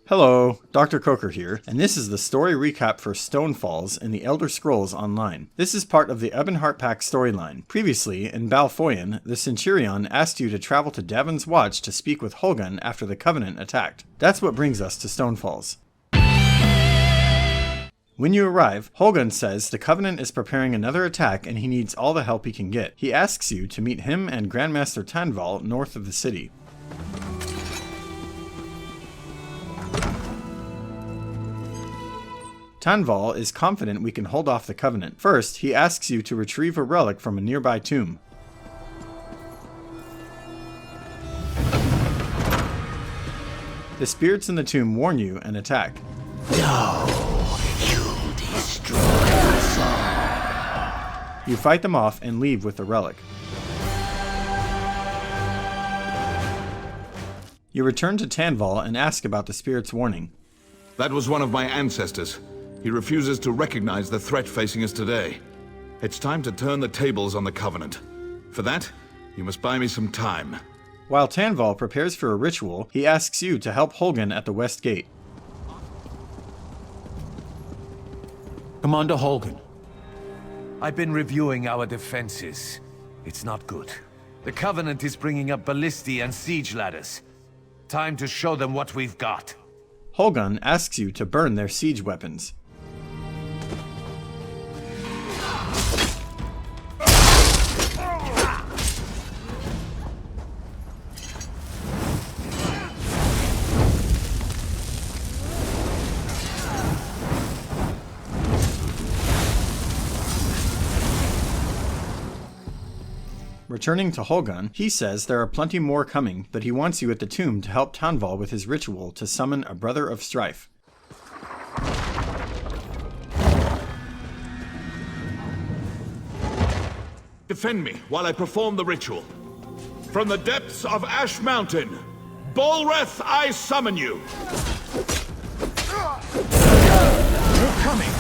Hello, Dr. Coker here, and this is the story recap for Stonefalls in the Elder Scrolls Online. This is part of the Ebonheart Pact storyline. Previously, in Balfoyen, the Centurion asked you to travel to Davon's Watch to speak with Holgun after the Covenant attacked. That's what brings us to Stonefalls. When you arrive, Holgun says the Covenant is preparing another attack and he needs all the help he can get. He asks you to meet him and Grandmaster Tanval north of the city. Tanval is confident we can hold off the Covenant. First, he asks you to retrieve a relic from a nearby tomb. The spirits in the tomb warn you and attack. No, you destroy us all. You fight them off and leave with the relic. You return to Tanval and ask about the spirit's warning. That was one of my ancestors. He refuses to recognize the threat facing us today. It's time to turn the tables on the Covenant. For that, you must buy me some time. While Tanval prepares for a ritual, he asks you to help Holgun at the West Gate. Commander Holgun, I've been reviewing our defenses. It's not good. The Covenant is bringing up ballistae and siege ladders. Time to show them what we've got. Holgun asks you to burn their siege weapons. Returning to Holgun, he says there are plenty more coming, but he wants you at the tomb to help Tanval with his ritual to summon a Brother of Strife. Defend me while I perform the ritual. From the depths of Ash Mountain, Balreth, I summon you! They're coming!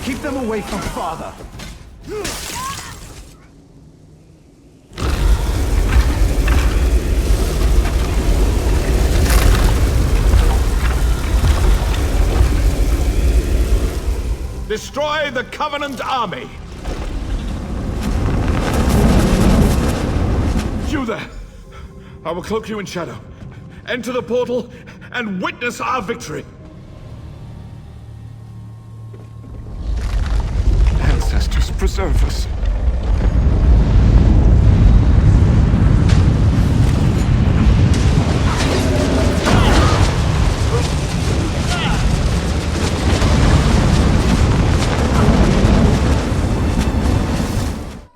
Keep them away from Father! Destroy the Covenant army! You there! I will cloak you in shadow. Enter the portal and witness our victory! Ancestors, preserve us.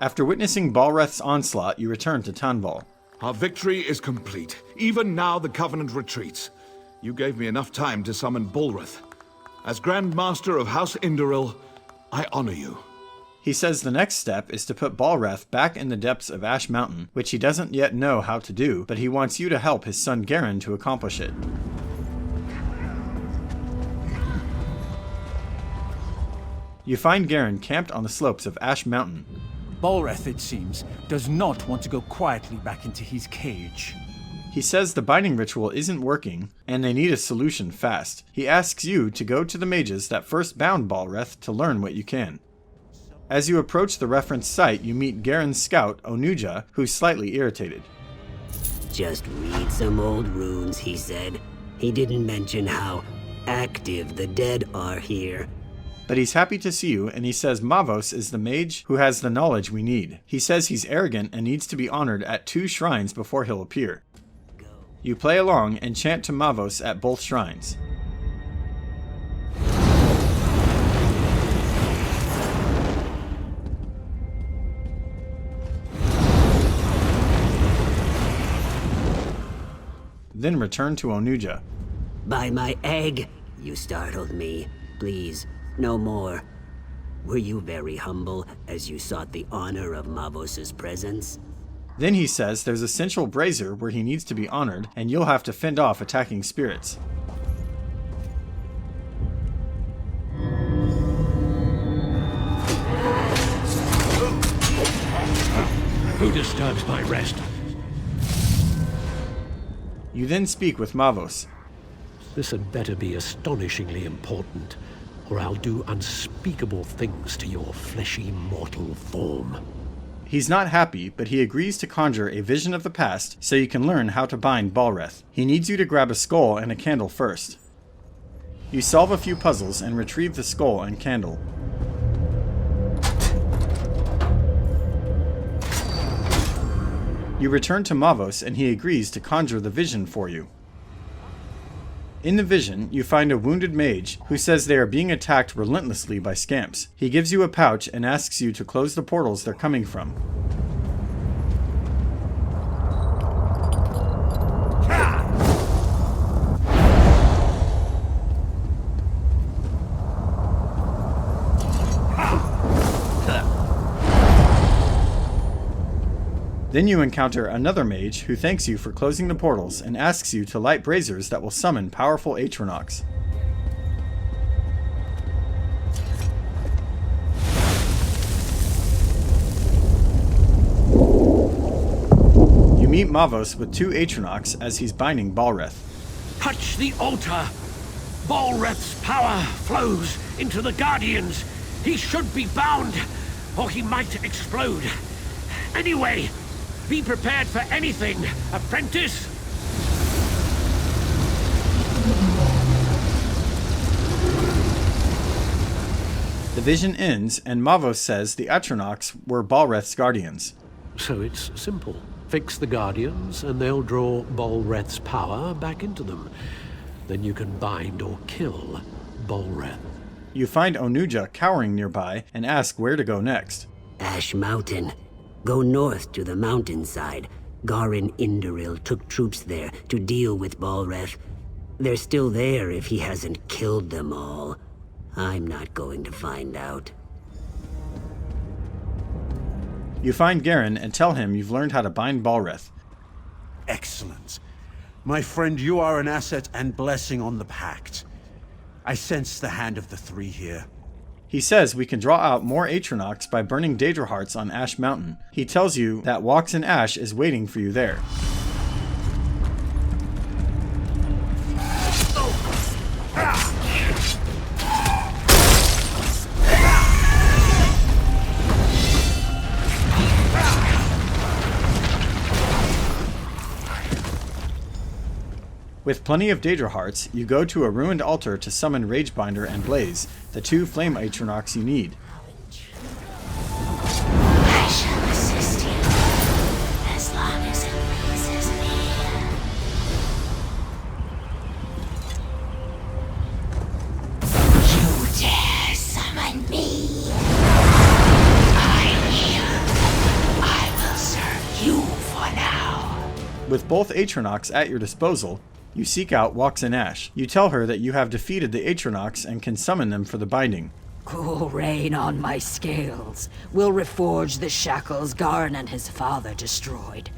After witnessing Balreth's onslaught, you return to Tanval. Our victory is complete. Even now the Covenant retreats. You gave me enough time to summon Balreth. As Grand Master of House Indoril, I honor you. He says the next step is to put Balreth back in the depths of Ash Mountain, which he doesn't yet know how to do, but he wants you to help his son Garen to accomplish it. You find Garen camped on the slopes of Ash Mountain. Balreth, it seems, does not want to go quietly back into his cage. He says the binding ritual isn't working, and they need a solution fast. He asks you to go to the mages that first bound Balreth to learn what you can. As you approach the reference site, you meet Garen's scout, Onuja, who's slightly irritated. Just read some old runes, he said. He didn't mention how active the dead are here. But he's happy to see you, and he says Mavos is the mage who has the knowledge we need. He says he's arrogant and needs to be honored at 2 shrines before he'll appear. You play along and chant to Mavos at both shrines. Then return to Onuja. By my egg, you startled me. Please, no more. Were you very humble as you sought the honor of Mavos' presence? Then he says there's a central brazier where he needs to be honored, and you'll have to fend off attacking spirits. Who disturbs my rest? You then speak with Mavos. This had better be astonishingly important, or I'll do unspeakable things to your fleshy mortal form. He's not happy, but he agrees to conjure a vision of the past so you can learn how to bind Balreth. He needs you to grab a skull and a candle first. You solve a few puzzles and retrieve the skull and candle. You return to Mavos and he agrees to conjure the vision for you. In the vision, you find a wounded mage who says they are being attacked relentlessly by scamps. He gives you a pouch and asks you to close the portals they're coming from. Then you encounter another mage who thanks you for closing the portals and asks you to light braziers that will summon powerful Othrenis. You meet Mavos with 2 Othrenis as he's binding Balreth. Touch the altar! Balreth's power flows into the Guardians. He should be bound, or he might explode. Anyway, be prepared for anything, apprentice! The vision ends, and Mavos says the Othrenis were Balreth's guardians. So it's simple. Fix the Guardians, and they'll draw Balreth's power back into them. Then you can bind or kill Balreth. You find Onuja cowering nearby and ask where to go next. Ash Mountain. Go north to the mountainside. Garin Indoril took troops there to deal with Balreth. They're still there if he hasn't killed them all. I'm not going to find out. You find Garin and tell him you've learned how to bind Balreth. Excellent. My friend, you are an asset and blessing on the Pact. I sense the hand of the 3 here. He says we can draw out more Othrenis by burning Daedra hearts on Ash Mountain. He tells you that Walks in Ash is waiting for you there. With plenty of Daedra hearts, you go to a ruined altar to summon Ragebinder and Blaze, the 2 flame Othrenis you need. I shall assist you as long as it pleases me. You dare summon me? I'm here. I will serve you for now. With both Othrenis at your disposal, you seek out Walks in Ash. You tell her that you have defeated the Othrenis and can summon them for the binding. Cool rain on my scales. We'll reforge the shackles Garn and his father destroyed.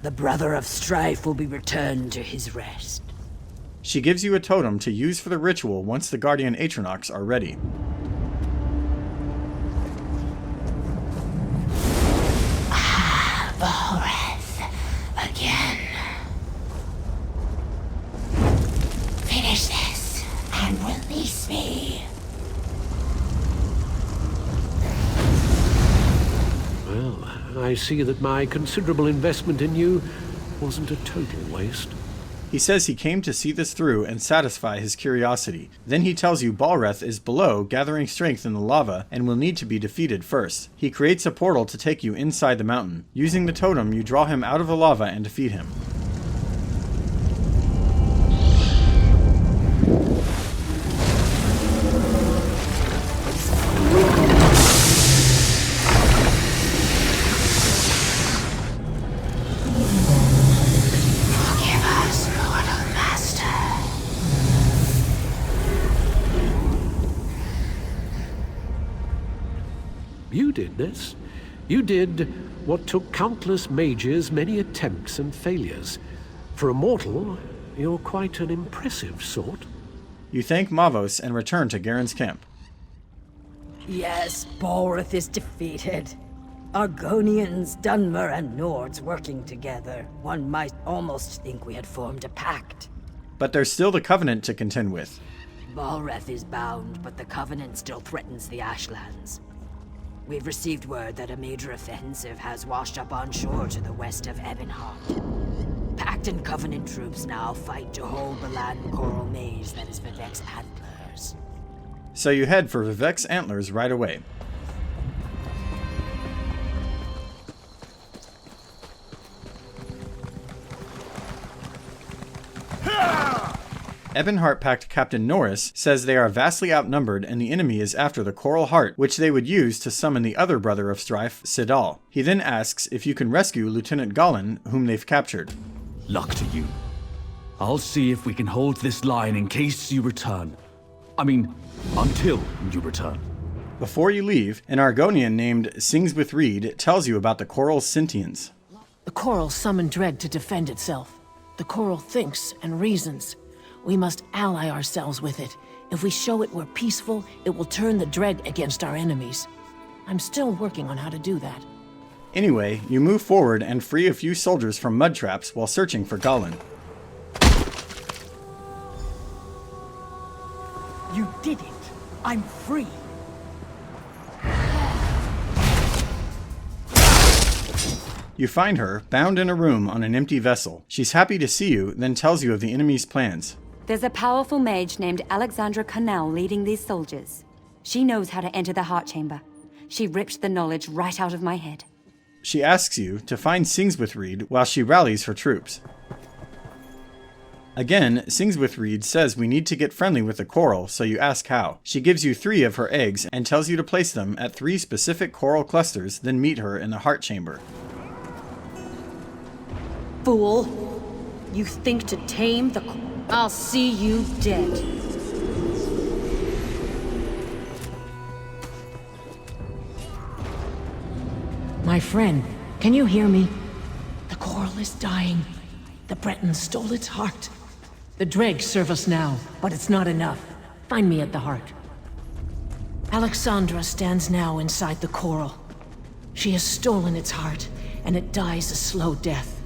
The Brother of Strife will be returned to his rest. She gives you a totem to use for the ritual once the Guardian Othrenis are ready. Balreth, again. Finish this and release me. Well, I see that my considerable investment in you wasn't a total waste. He says he came to see this through and satisfy his curiosity. Then he tells you Balreth is below, gathering strength in the lava, and will need to be defeated first. He creates a portal to take you inside the mountain. Using the totem, you draw him out of the lava and defeat him. You did this. You did what took countless mages many attempts and failures. For a mortal, you're quite an impressive sort. You thank Mavos and return to Garen's camp. Yes, Balreth is defeated. Argonians, Dunmer, and Nords working together. One might almost think we had formed a pact. but there's still the Covenant to contend with. Balreth is bound, but the Covenant still threatens the Ashlands. We've received word that a major offensive has washed up on shore to the west of Ebonheart. Pact and Covenant troops now fight to hold the land coral maze that is Vivek's antlers. So you head for Vivek's antlers right away. Ebonheart Pact Captain Norris says they are vastly outnumbered and the enemy is after the Coral Heart, which they would use to summon the other brother of strife, Sadal. He then asks if you can rescue Lieutenant Gallen, whom they've captured. Luck to you. I'll see if we can hold this line in case you return. I mean, until you return. Before you leave, an Argonian named Sings with Reed tells you about the Coral's sentience. The Coral summoned dread to defend itself. The Coral thinks and reasons. We must ally ourselves with it. If we show it we're peaceful, it will turn the dread against our enemies. I'm still working on how to do that. Anyway, you move forward and free a few soldiers from mud traps while searching for Gallen. You did it! I'm free! You find her, bound in a room on an empty vessel. She's happy to see you, then tells you of the enemy's plans. There's a powerful mage named Alexandra Cornell leading these soldiers. She knows how to enter the heart chamber. She ripped the knowledge right out of my head. She asks you to find Sings with Reed while she rallies her troops. Again, Sings with Reed says we need to get friendly with the coral, so you ask how. She gives you 3 of her eggs and tells you to place them at 3 specific coral clusters, then meet her in the heart chamber. Fool! You think to tame the... I'll see you dead. My friend, can you hear me? The coral is dying. The Bretons stole its heart. The dregs serve us now, but it's not enough. Find me at the heart. Alexandra stands now inside the coral. She has stolen its heart, and it dies a slow death.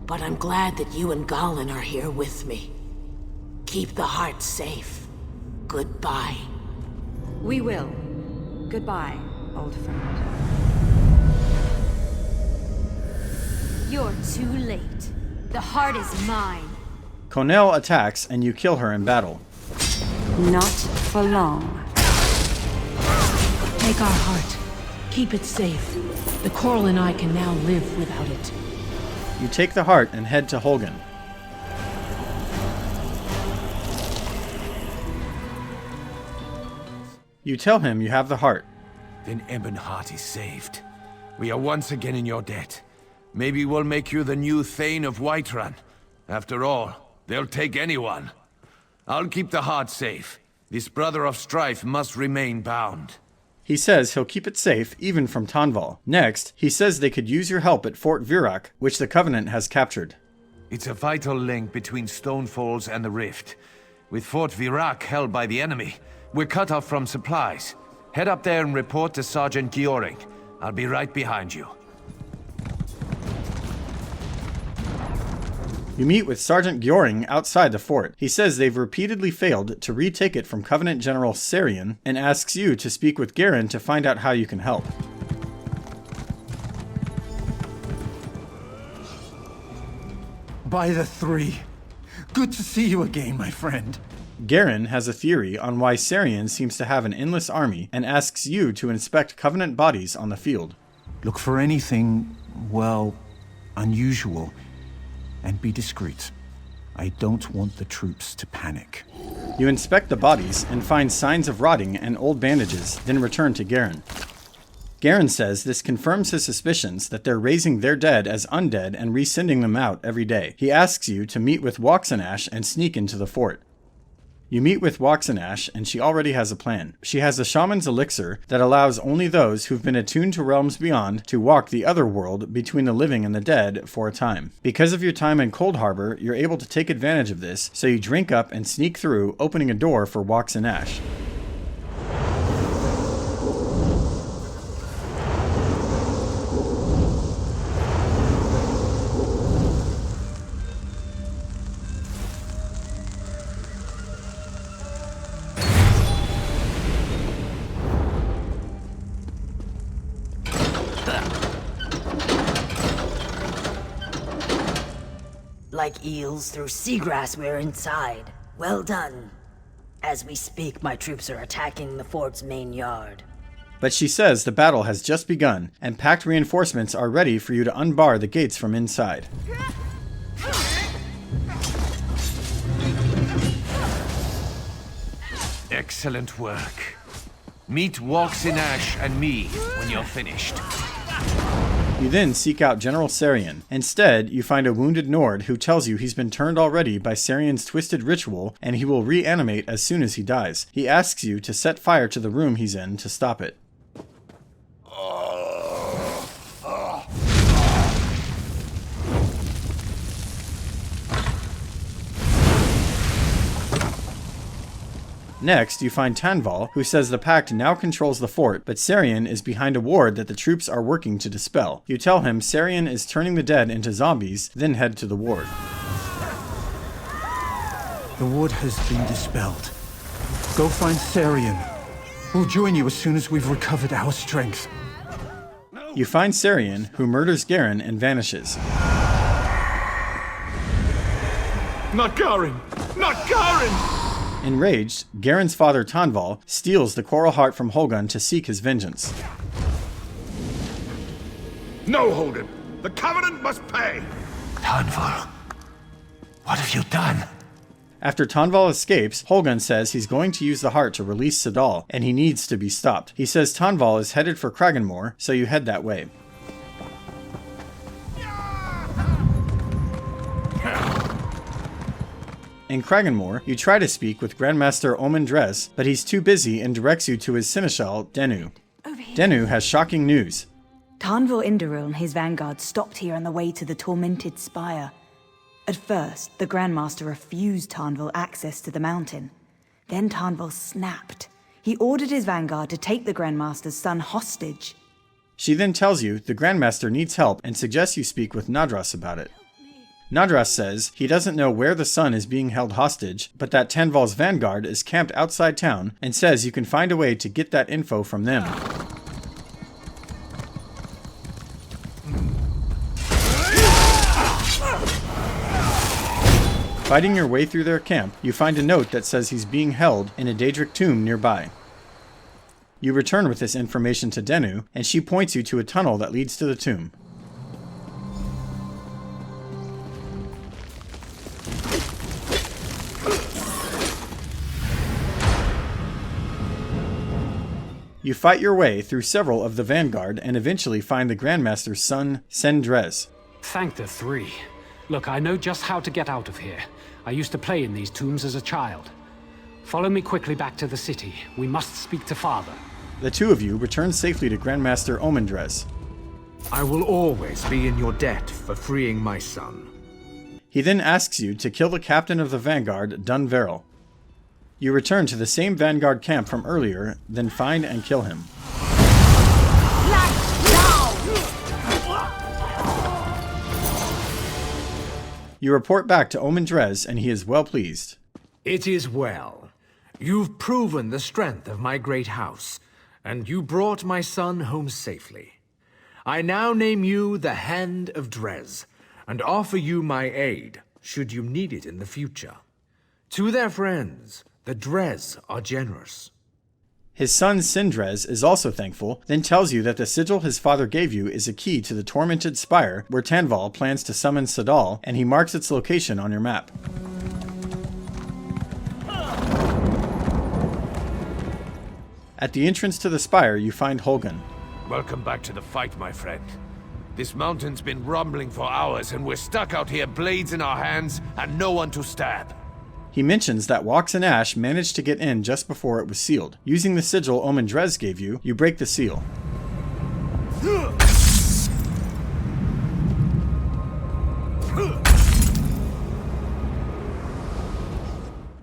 But I'm glad that you and Gallen are here with me. Keep the heart safe. Goodbye. We will. Goodbye, old friend. You're too late. The heart is mine. Cornell attacks and you kill her in battle. Not for long. Take our heart. Keep it safe. The coral and I can now live without it. You take the heart and head to Holgen. You tell him you have the heart. Then Ebonheart is saved. We are once again in your debt. Maybe we'll make you the new Thane of Whiterun. After all, they'll take anyone. I'll keep the heart safe. This brother of strife must remain bound. He says he'll keep it safe even from Tonval. Next, he says they could use your help at Fort Virak, which the Covenant has captured. It's a vital link between Stonefalls and the Rift. With Fort Virak held by the enemy, we're cut off from supplies. Head up there and report to Sergeant Gioring. I'll be right behind you. You meet with Sergeant Gioring outside the fort. He says they've repeatedly failed to retake it from Covenant General Sarian and asks you to speak with Garen to find out how you can help. By the 3. Good to see you again, my friend. Garen has a theory on why Sarian seems to have an endless army and asks you to inspect Covenant bodies on the field. Look for anything, well, unusual. And be discreet. I don't want the troops to panic. You inspect the bodies and find signs of rotting and old bandages, then return to Garen. Garen says this confirms his suspicions that they're raising their dead as undead and resending them out every day. He asks you to meet with Waxanash and sneak into the fort. You meet with Waxanash, and she already has a plan. She has a shaman's elixir that allows only those who've been attuned to realms beyond to walk the other world between the living and the dead for a time. Because of your time in Cold Harbor, you're able to take advantage of this, so you drink up and sneak through, opening a door for Waxanash. like eels through seagrass we're inside. Well done. As we speak, my troops are attacking the fort's main yard. But she says the battle has just begun, and Pact reinforcements are ready for you to unbar the gates from inside. Excellent work. Meet Walks in Ash and me when you're finished. You then seek out General Sarian. Instead, you find a wounded Nord who tells you he's been turned already by Sarian's twisted ritual, and he will reanimate as soon as he dies. He asks you to set fire to the room he's in to stop it. Next, you find Tanval, who says the Pact now controls the fort, but Sarian is behind a ward that the troops are working to dispel. You tell him Sarian is turning the dead into zombies, then head to the ward. The ward has been dispelled. Go find Sarian. We'll join you as soon as we've recovered our strength. You find Sarian, who murders Garen and vanishes. Not Garin! Not Garin! Enraged, Garen's father Tanval steals the Coral Heart from Holgun to seek his vengeance. No, Holgun! The Covenant must pay! Tanval, what have you done? After Tanval escapes, Holgun says he's going to use the heart to release Sadal, and he needs to be stopped. He says Tanval is headed for Kraganmore, so you head that way. In Kraganmore, you try to speak with Grandmaster Omen Dres, but he's too busy and directs you to his seneschal, Denu. Denu has shocking news. Tanval Indoril and his vanguard stopped here on the way to the Tormented Spire. At first, the Grandmaster refused Tanval access to the mountain. Then Tanval snapped. He ordered his vanguard to take the Grandmaster's son hostage. She then tells you the Grandmaster needs help and suggests you speak with Nadras about it. Nadras says he doesn't know where the son is being held hostage, but that Tanval's vanguard is camped outside town, and says you can find a way to get that info from them. Fighting your way through their camp, you find a note that says he's being held in a Daedric tomb nearby. You return with this information to Denu, and she points you to a tunnel that leads to the tomb. You fight your way through several of the vanguard and eventually find the Grandmaster's son, Dres. Thank the three. Look, I know just how to get out of here. I used to play in these tombs as a child. Follow me quickly back to the city. We must speak to Father. The two of you return safely to Grandmaster Omen Dres. I will always be in your debt for freeing my son. He then asks you to kill the captain of the vanguard, Dunveril. You return to the same vanguard camp from earlier, then find and kill him. You report back to Omen Dres, and he is well pleased. It is well. You've proven the strength of my great house, and you brought my son home safely. I now name you the Hand of Dres, and offer you my aid, should you need it in the future. To their friends, the Dres are generous. His son Sindres is also thankful, then tells you that the sigil his father gave you is a key to the Tormented Spire, where Tanval plans to summon Sadal, and he marks its location on your map. At the entrance to the spire, you find Holgun. Welcome back to the fight, my friend. This mountain's been rumbling for hours, and we're stuck out here, blades in our hands, and no one to stab. He mentions that Walks in Ash managed to get in just before it was sealed. Using the sigil Omen Dres gave you, you break the seal.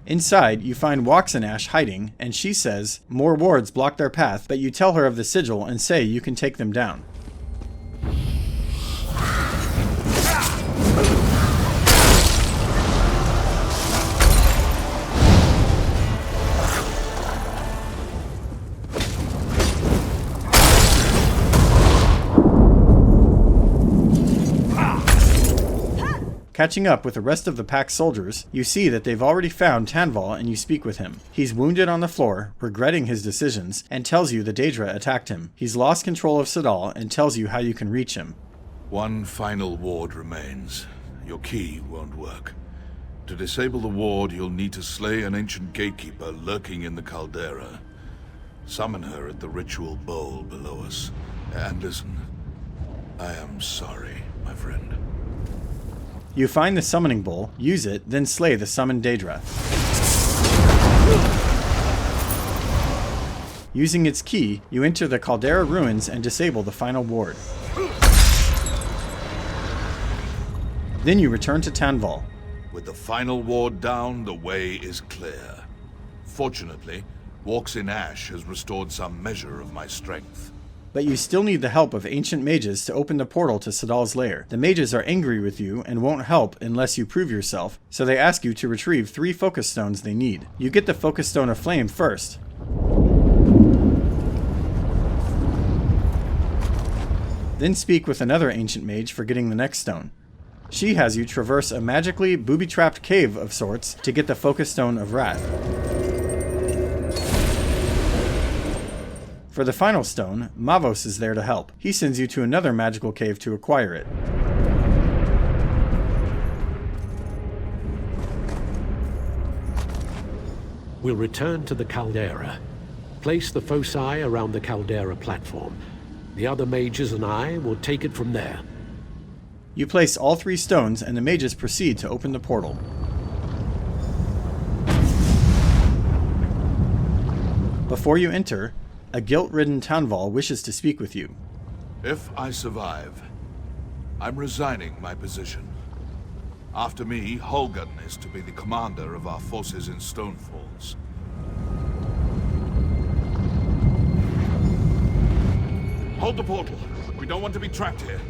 Inside, you find Walks in Ash hiding, and she says more wards block their path, but you tell her of the sigil and say you can take them down. Catching up with the rest of the Pack's soldiers, you see that they've already found Tanval and you speak with him. He's wounded on the floor, regretting his decisions, and tells you the Daedra attacked him. He's lost control of Sadal and tells you how you can reach him. One final ward remains. Your key won't work. To disable the ward, you'll need to slay an ancient gatekeeper lurking in the caldera. Summon her at the ritual bowl below us. And listen, I am sorry, my friend. You find the summoning bowl, use it, then slay the summoned Daedra. Using its key, you enter the caldera ruins and disable the final ward. Then you return to Tanval. With the final ward down, the way is clear. Fortunately, Walks in Ash has restored some measure of my strength. But you still need the help of ancient mages to open the portal to Sadal's lair. The mages are angry with you and won't help unless you prove yourself, so they ask you to retrieve 3 focus stones they need. You get the focus stone of flame first. Then speak with another ancient mage for getting the next stone. She has you traverse a magically booby-trapped cave of sorts to get the focus stone of Wrath. For the final stone, Mavos is there to help. He sends you to another magical cave to acquire it. We'll return to the caldera. Place the foci around the caldera platform. The other mages and I will take it from there. You place all 3 stones and the mages proceed to open the portal. Before you enter, a guilt-ridden Tanval wishes to speak with you. If I survive, I'm resigning my position. After me, Holgun is to be the commander of our forces in Stonefalls. Hold the portal. We don't want to be trapped here.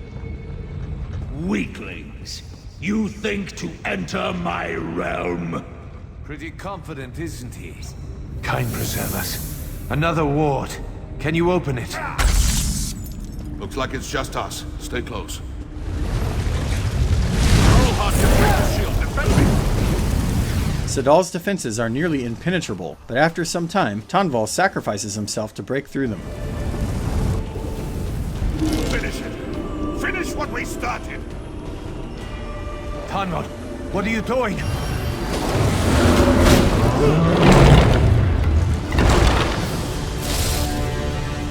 Weaklings, you think to enter my realm? Pretty confident, isn't he? Kind preserve us. Another ward. Can you open it? Looks like it's just us. Stay close. Sadal's defenses are nearly impenetrable, but after some time, Tanval sacrifices himself to break through them. Finish it! Finish what we started! Tanval, what are you doing?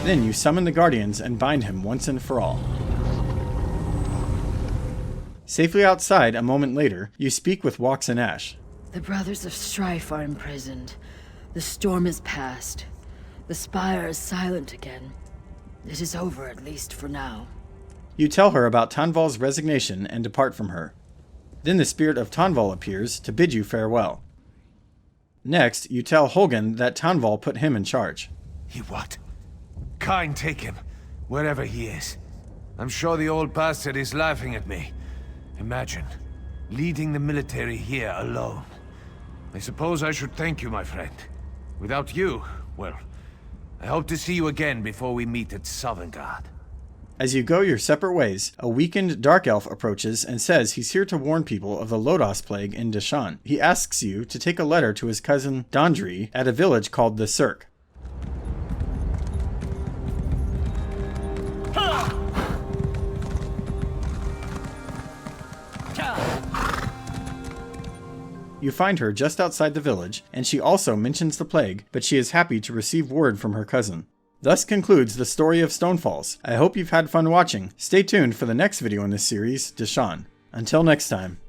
Then you summon the Guardians and bind him once and for all. Safely outside, a moment later, you speak with Walks in Ash. The Brothers of Strife are imprisoned. The storm is past. The Spire is silent again. It is over, at least for now. You tell her about Tanval's resignation and depart from her. Then the spirit of Tanval appears to bid you farewell. Next, you tell Holgun that Tanval put him in charge. He what? Kind take him, wherever he is. I'm sure the old bastard is laughing at me. Imagine, leading the military here alone. I suppose I should thank you, my friend. Without you, well, I hope to see you again before we meet at Sovngarde. As you go your separate ways, a weakened Dark Elf approaches and says he's here to warn people of the Lodos Plague in Deshaan. He asks you to take a letter to his cousin Dondri at a village called the Cirque. You find her just outside the village, and she also mentions the plague, but she is happy to receive word from her cousin. Thus concludes the story of Stonefalls. I hope you've had fun watching. Stay tuned for the next video in this series, Deshaan. Until next time.